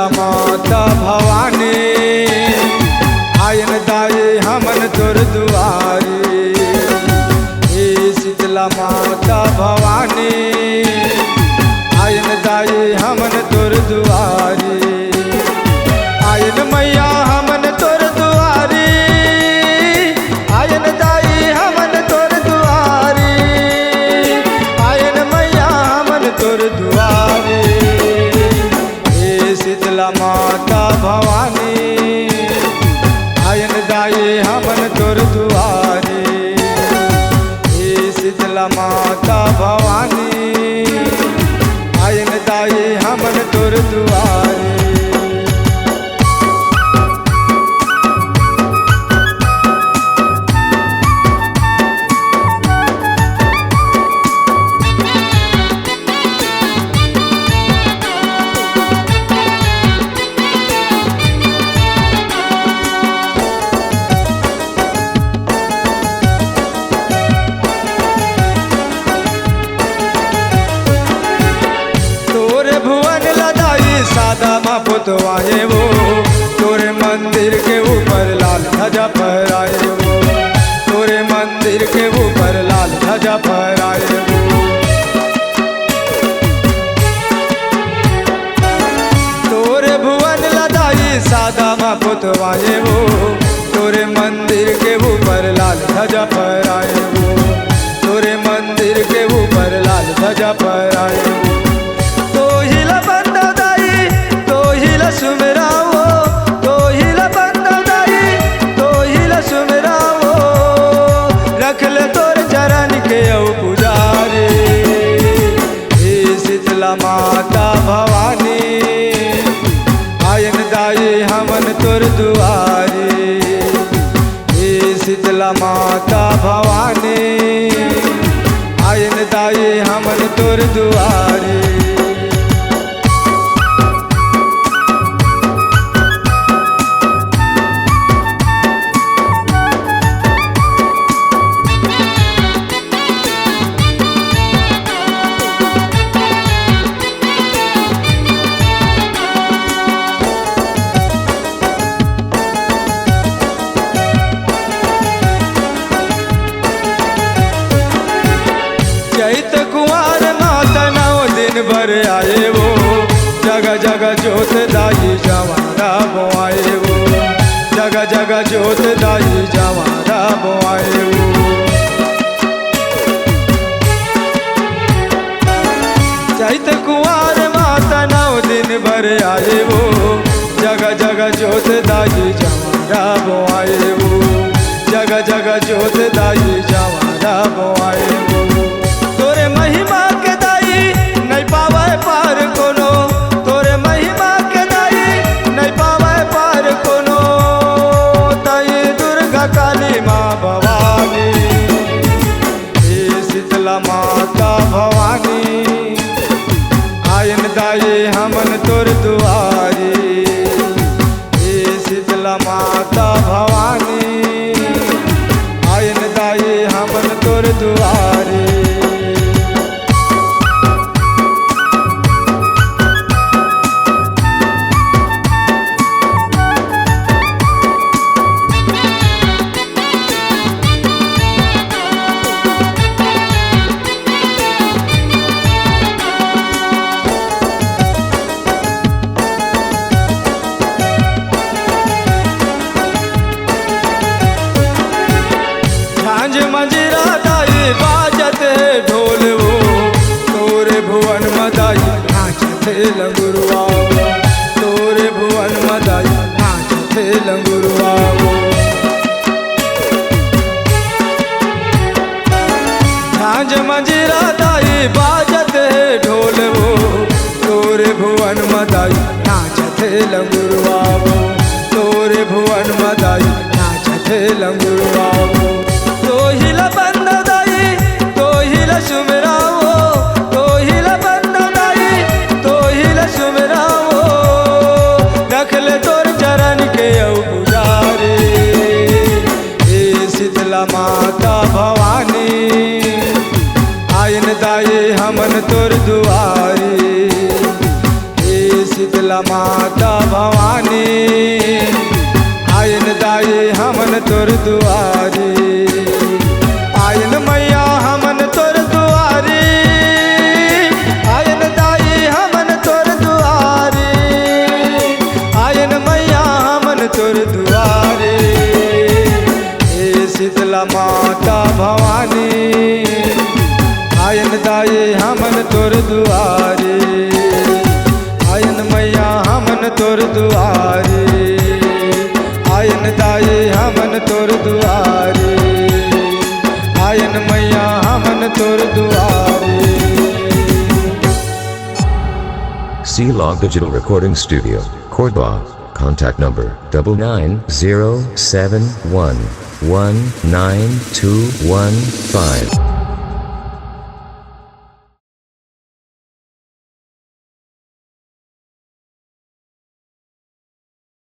शीतला माता भवानी आयन दाई हमन तोर दुआरी। हे शीतला माता भवानी आयन दाई हमन तोर दुआरी। आयन मैया हमन तोर दुआरी, आयन दाई हमन तोर दुआरी, आयन मैया हमन तोर दुआरी। हे शीतला माता भवानी आयन दाई हमन तोर दुआरी। हे शीतला माता भवानी आयन दाई हमन तोर दुआरी। सादा माँ पुतवाए वो तोरे मंदिर के ऊपर लाल ध्वजा फहराए वो, तोरे मंदिर के ऊपर लाल ध्वजा फहराए वो। तोरे भुवन लदाई सादा माँ पुतवाए वो तोरे मंदिर के ऊपर लाल ध्वजा फहराए वो, तोरे मंदिर के ऊपर लाल ध्वजा फहराए वो। सुमराओ तो हिला बंदा दाई तो हिला सुमराओ, रख ले तोर चरण के औ पुजारी। हे शीतला माता भवानी आयन दाई हमन तोर दुआरी। हे शीतला माता भवानी आयन दाई हमन तोर दुआरी। चैत कुंवर माता 9 दिन भर आए वो, जगह जगह जोत दाई जवारा बोआए वो, जगह जगह जोत दाई जवारा बोआए वो। चैत कुंवर माता 9 दिन भर आए वो, जगह जगह जोत दाई जवारा बोआए वो, जगह जगह जोत दाई जवारा बोआए वो। तोरे महिमा के दाई नहीं पावे पार कोनो, तोरे महिमा के दाई नहीं पावे पार कोनो, ताई दुर्गा काली माँ भवानी। हे शीतला माता भवानी आयन दाई हमन तोर दुआरी। हे शीतला माता भवानी आयन दाई हमन तोर दुआरी। मंजीरा दाई बाजत है ढोल वो, तोरे भुवन मदाई नाचत है लंगुरवा वो, तोरे भुवन मदाई नाचत है लंगुरवा वो। झांझ मंजीरा दाई बाजत है ढोल वो, तोरे भुवन मदाई नाचत है लंगुरवा वो, तोरे भुवन मदाई नाचत है लंगुरवा वो। तो हिला बंदा दाई तो हिला सुमराओ, तो हिला बंदा दाई तो हिला सुमराओ, रख ले तोर चरण के औ पुजारी। हे शीतला माता भवानी आयन दाई हमन तोर दुआरी। शीतला माता भवानी आयन दाई हमन तोर दुआरी आयन मैया हमन तोर दुआरी आयन दाई हमन तोर दुआरी आयन मैया हमन तोर दुआरी हे शीतला माता भवानी आयन दाई हमन तोर दुआरी आयन मैया हमन तोर दुआरी आयन दाई हमन तोर दुआरी आयन मैया हमन तोर दुआरी। C-Log Digital Recording Studio, Cordoba. Contact number 9907119215.